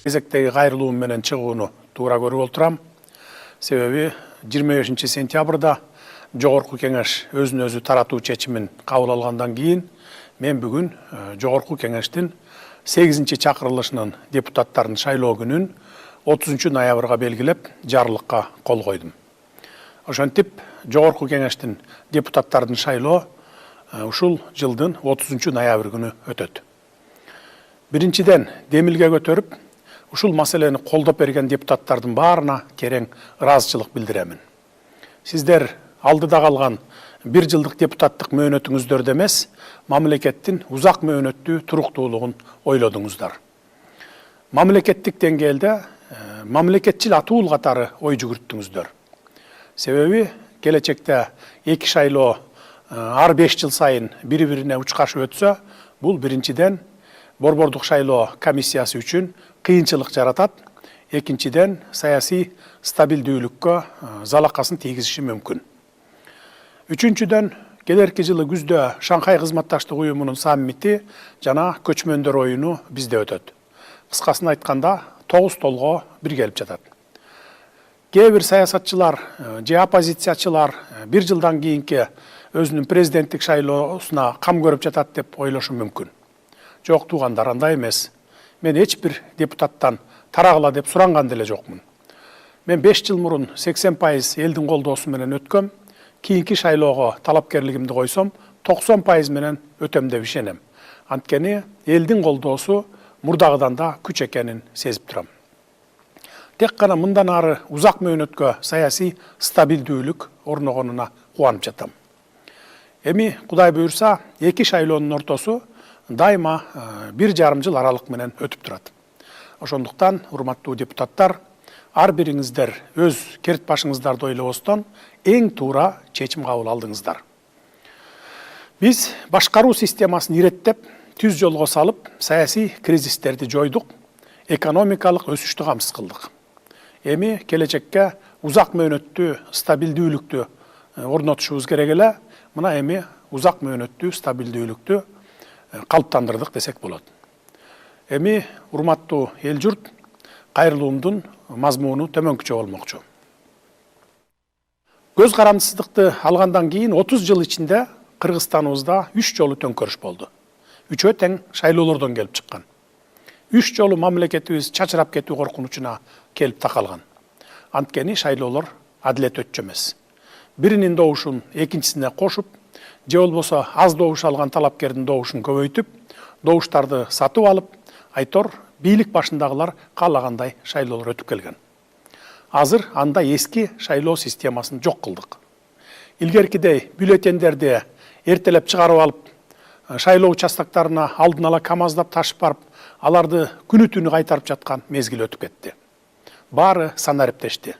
Кезектеги кайрылуум менен чыгууну туура көрүп отурам. Себеби 25 сентябрда Жогорку Кеңеш өзүн өзү таратуу чечимин кабыл алгандан кийин мен бүгүн Жогорку Кеңештин 8 чакырылышынын депутаттарын шайлоо күнүн 30 ноябрга белгилеп жарлыкка кол койдум. Ошентип Жогорку Кеңештин депутаттарын шайлоо ушул жылдын 30 ноябрь күнү өтөт. Биринчиден демилге көтөрүп, ушул маселени колдоп берген депутаттардын баарына терең ыраазычылык билдиремин. Сиздер алдыда калган 1 жылдык депутаттык мөөнөтүңүздөрдө эмес, мамлекеттин узак мөөнөттүү туруктуулугун ойлодуңуздар. Мамлекеттик деңгээлде мамлекетчил атуул катары ой жүгүрттүңүздөр. Себеби келечекте эки шайлоо ар 5 жыл сайын бири-бирине учкашып өтсө, бул биринчиден борбордук шайлоо комиссиясы үчүн кыйынчылык жаратат, экинчиден саясий стабилдүүлүккө залакасын тийгизиши мүмкүн. Үчүнчүдөн келерки жылы күздө Шанхай кызматташтык уюмунун саммити жана көчмөндөр оюну бизде өтөт. Кыскасын айтканда 9 толго бир келип жатат. Кээ бир саясатчылар же оппозициячылар 1 жылдан кийинки өзүнүн президенттик шайлоосуна кам көрүп жатат деп ойлошу мүмкүн. Жок туугандар, андай эмес. Мен эч бир депутаттан тарагыла деп суранган деле жокмун. Мен 5 жыл мурун 80% элдин колдоосу менен өткөм. Кийинки шайлоого талапкерлигимди койсом, 90% менен өтөм деп ишенем. Анткени элдин колдоосу мурдагыдан да күч экенин сезип турам. Тек гана мындан ары узак мөөнөткө саясий стабилдүүлүк орногонуна кубанып жатам. Эми Кудай буйрса, эки шайлоонун ортосу дайыма 1,5 жыл аралык менен өтүп турат. Ошондуктан, урматтуу депутаттар, ар бириңиздер өз керт башыңыздарды ойлобостон эң туура чечим кабыл алдыңыздар. Биз башкаруу системасын иреттеп, түз жолго салып, саясий кризистерди жойдук, экономикалык өсүштү камсыз кылдык. Эми келечекке узак мөөнөттүү стабилдүүлүктү орнотушубуз керек эле. Мына эми узак мөөнөттүү стабилдүүлүктү калыптандырдык десек болот. Эми урматтуу эл журт, кайрылуумдун мазмуну төмөнкүчө болмокчу. Көз карандысыздыкты алгандан кийин 30 жыл ичинде Кыргызстаныбызда 3 жолу төңкөрүш болду. Үчөө тең шайлоолордон келип чыккан. 3 жолу мамлекетибиз чачырап кетүү коркунучуна келип такалган. Анткени шайлоолор адилет өтчү эмес. Биринин добушун экинчисине кошуп, же болбосо аз добуш алган талапкердин добушун көбөйтүп, добуштарды сатып алып, айтор бийлик башындагылар каалагандай шайлоолор өтүп келген. Азыр анда эски шайлоо системасын жок кылдык. Илгеркидей бюллетендерди эртелеп чыгарып алып, шайлоо участоктарына алдын ала камаздап ташып барып, аларды күнү-түнү кайтарып жаткан мезгил өтүп кетти. Баары санариптешти.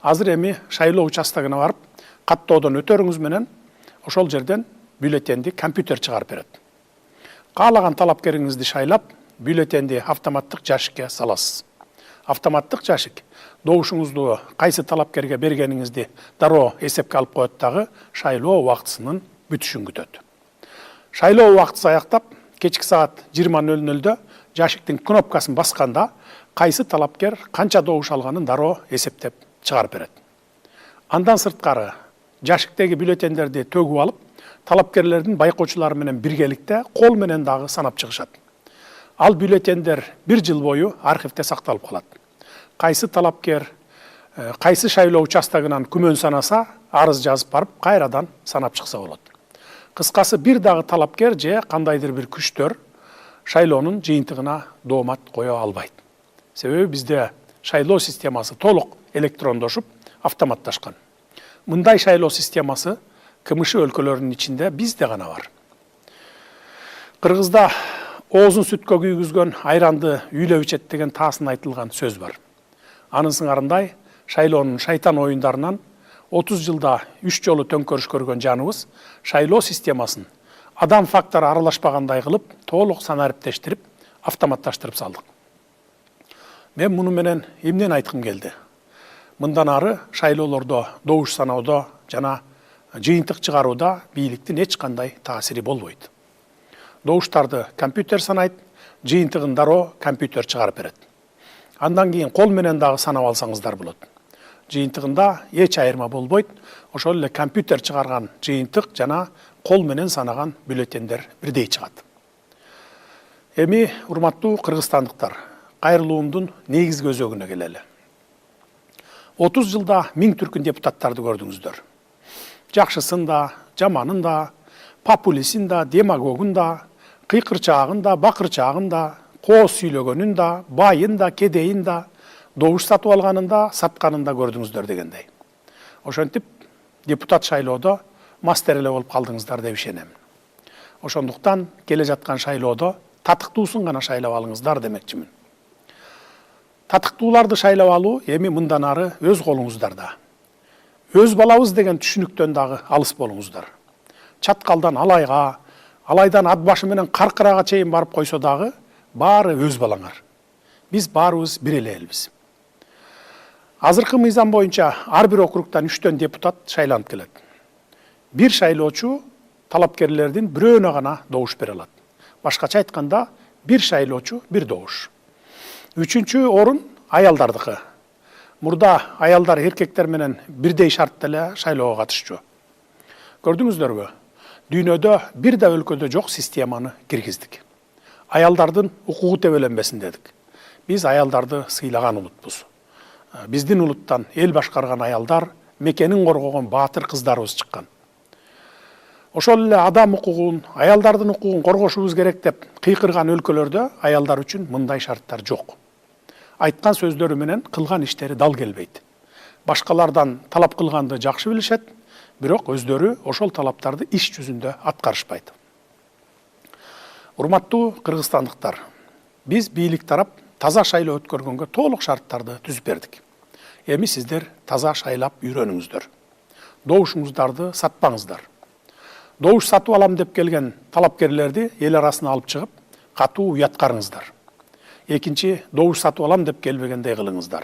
Азыр эми шайлоо участогуна барып, каттоодон өтөрүңүз менен ошол жерден бюллетенди компьютер чыгарып берет. Каалаган талапкериңизди шайлап, бюллетенди автоматтык жашикке саласыз. Автоматтык жашик добушуңузду кайсы талапкерге бергениңизди дароо эсепке алып коет дагы шайлоо убактысынын бүтүшүн күтөт. Шайлоо убактысы аяктап, кечки саат 20:00-дө жашиктин кнопкасын басканда кайсы талапкер канча добуш алганын дароо эсептеп чыгарып берет. Андан сырткары жашиктеги бюллетендерди төгүп алып, талапкерлердин байкоочулары менен биргеликте кол менен дагы санап чыгышат. Ал бюллетендер 1 жыл бою архивде сакталып калат. Кайсы талапкер, кайсы шайлоо участогунан күмөн санаса, арыз жазып барып, кайрадан санап чыкса болот. Кыскасы бир дагы талапкер же кандайдыр бир күчтөр шайлоонун жыйынтыгына доомат кое албайт. Себеби бизде шайлоо системасы толук электрондошуп, автоматташкан. Мындай шайлоо системасы КМШ өлкөлөрүнүн ичинде бизде гана бар. Кыргызда оозун сүткө күйгүзгөн айранды үйлөп ичет деген таасын айтылган сөз бар. Анын сыңарындай шайлоонун шайтан оюндарынан 30 жылда 3 жолу төңкөрүш көргөн жаныбыз шайлоо системасын адам фактору аралашпагандай кылып, толук санариптештирип, автоматташтырып салдык. Мен муну менен эмнени айткым келди? Мындан ары шайлоолордо добуш саноодо жана жыйынтык чыгарууда бийликтин эч кандай таасири болбойт. Добуштарды компьютер санайт, жыйынтыгын дароо компьютер чыгарып берет. Андан кийин кол менен дагы санап алсаңыздар болот. Жыйынтыгында эч айырма болбойт. Ошол эле компьютер чыгарган жыйынтык жана кол менен санаган бюллетендер бирдей чыгат. Эми урматтуу кыргызстандыктар, кайрылуумдун негизги өзөгүнө келели. 30 жылда 1000 түркүн депутаттарды көрдүңүздөр. Жакшысын да, жаманын да, популистин да, демагогун да, кыйкырчаагын да, бакырчаагын да, кооз сүйлөгөнүн да, байын да, кедейин да, добуш сатып алганын да, сатканын да көрдүңүздөр дегендей. Ошентип депутат шайлоодо мастереле болуп калдыңыздар деп ишенем. Ошондуктан келе жаткан шайлоодо татыктуусун гана шайлап алыңыздар демекчимин. Татыктууларды шайлап алуу эми мындан ары өз колуңуздарда. Өз балабыз деген түшүнүктөн дагы алыс болуңуздар. Чаткалдан алайга, алайдан ат башы менен каркырага чейин барып койсо дагы баары өз балаңар. Биз баарыбыз бир эле элбиз. Азыркы мыйзам боюнча ар бир округтан 3 депутат шайланып келет. Бир шайлоочу талапкерлердин бирөөнө гана добуш бере алат. Башкача айтканда, бир шайлоочу бир добуш. 3-чү орун аялдардыкы. Мурда аялдар эркектер менен бирдей шартта эле шайлоого катышчу. Көрдүңүздөрбү? Дүйнөдө бир да өлкөдө жок системаны киргиздик. Аялдардын укугу тебеленбесин дедик. Биз аялдарды сыйлаган улутпуз. Биздин улуттан эл башкарган аялдар, мекенин коргогон баатыр кыздарыбыз чыккан. Ошол эле адам укугун, аялдардын укугун коргошубуз керек деп кыйкырган өлкөлөрдө аялдар үчүн мындай шарттар жок. Айткан сөздөрү менен кылган иштери дал келбейт. Башкалардан талап кылганды жакшы билишет, бирок өздөрү ошол талаптарды иш жүзүндө аткарышпайт. Урматтуу кыргызстандыктар, биз бийлик тарап таза шайлоо өткөргөнгө толук шарттарды түзүп бердик. Эми сиздер таза шайлап үйрөнүңүздөр. Добушуңуздарды сатпаңыздар. Добуш сатып алам деп келген талапкерлерди эл арасына алып чыгып, катуу уяткарыңыздар. Экинчи, добуш сатып алам деп келбегендей кылыңыздар.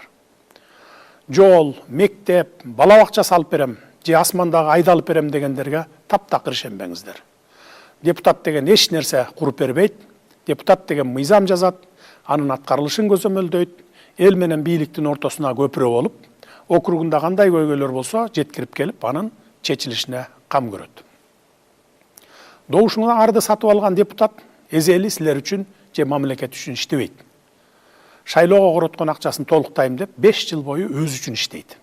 Жол, мектеп, бала бакча салып берем, же асмандагы айды алып берем дегендерге таптакыр ишенбеңиздер. Депутат деген эч нерсе куруп бербейт. Депутат деген мыйзам жазат, анын аткарылышын көзөмөлдөйт, эл менен бийликтин ортосуна көпүрө болуп, округунда кандай көйгөйлөр болсо жеткирип келип, анын чечилишине кам көрөт. Добушуңарды сатып алган депутат эзели силер үчүн же мамлекет үчүн иштебейт. Шайлоого короткон акчасын толуктайм деп 5 жыл бою өзү үчүн иштейт.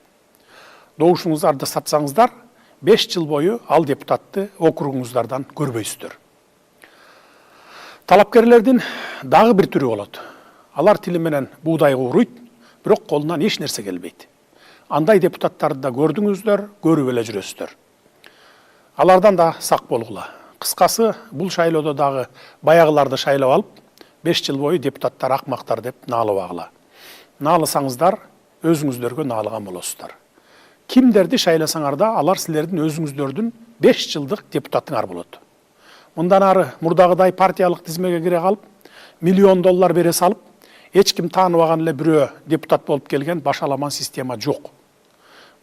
Добушуңуздарды сатсаңыздар, 5 жыл бою ал депутатты округуңуздардан көрбөйсүздөр. Талапкерлердин дагы бир түрү болот. Алар тили менен буудайга уруйт, бирок колунан эч нерсе келбейт. Андай депутаттарды да көрдүңүздөр, көрүп эле жүрөсүздөр. Алардан да сак болгула. Кыскасы, бул шайлоодо дагы баягыларды шайлап алып, 5 жыл бою депутаттар акмактар деп наалабагыла. Наалысаңыздар, өзүңүздөргө наалыган болосуздар. Кимдерди шайласаңар да, алар силердин өзүңүздөрдүн 5 жылдык депутатыңар болот. Мындан ары мурдагыдай партиялык тизмеге кире калып, $1 миллион бере салып, эч ким тааныбаган эле бирөө депутат болуп келген башаламан система жок.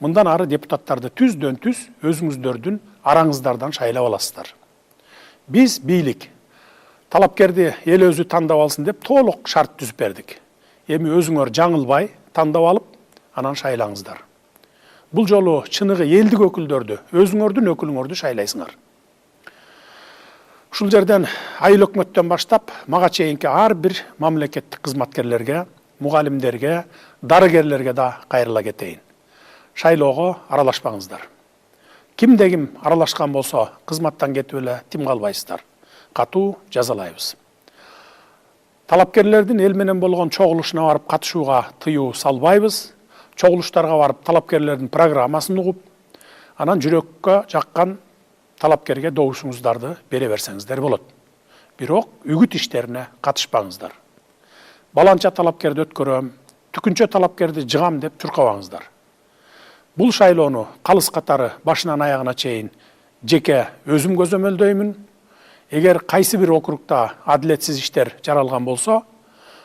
Мындан ары депутаттарды түздөн түз өзүңүздөрдүн араңыздардан шайлап аласыздар. Биз бийлик талапкерди эл өзү тандап алсын деп толук шарт түзүп бердик. Эми өзүңөр жаңылбай тандап алып, анан шайлаңыздар. Бул жолу чыныгы элдик өкүлдөрдү, өзүңөрдүн өкүлүңөрдү шайлайсыңар. Ушул жерден айыл өкмөттөн баштап, мага чейинки ар бир мамлекеттик кызматкерлерге, мугалимдерге, дарыгерлерге да кайрыла кетейин. Шайлоого аралашпаңыздар. Кимде ким аралашкан болсо, кызматтан кетип эле тим калбайсыздар. Катуу жазалайбыз. Талапкерлердин эл менен болгон чогулушуна барып катышууга тыюу салбайбыз. Чогулуштарга барып талапкерлердин программасын угуп, анан жүрөккө жаккан талапкерге добушуңуздарды бере берсеңиздер болот. Бирок үгүт иштерине катышпаңыздар. Баланча талапкерди өткөрөм, түкүнчө талапкерди жыгам деп чуркабаңыздар. Бул шайлоону калыс катары башынан аягына чейин жеке өзүм көзөмөлдөймүн. Эгер кайсы бир округда адилетсиз иштер жаралган болсо,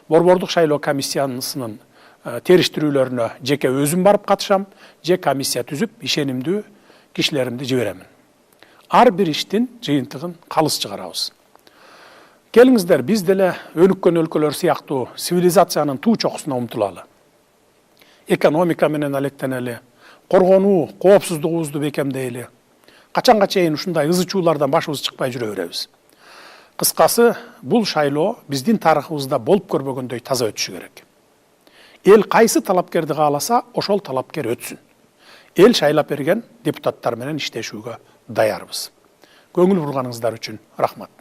борбордук шайлоо комиссиясынын териштирүүлөрүнө жеке өзүм барып катышам, же комиссия түзүп, ишенимдүү кишилеримди жиберемин. Ар бир иштин жыйынтыгын калыс чыгарабыз. Келиңиздер, биз деле өнүккөн өлкөлөр сыяктуу цивилизациянын туу чокусуна умтулалы. Экономика менен алектенели, коргонуу, коопсуздугубузду бекемдейли. Качанга чейин ушундай ызы-чуулардан башыбыз чыкпай жүрө беребиз. Кыскасы, бул шайлоо биздин тарыхыбызда болуп көрбөгөндөй таза өтүшү керек. Эл кайсы талапкерди кааласа, ошол талапкер өтсүн. Эл шайлап берген депутаттар менен иштешүүгө даярбыз. Көңүл бурганыңыздар үчүн рахмат.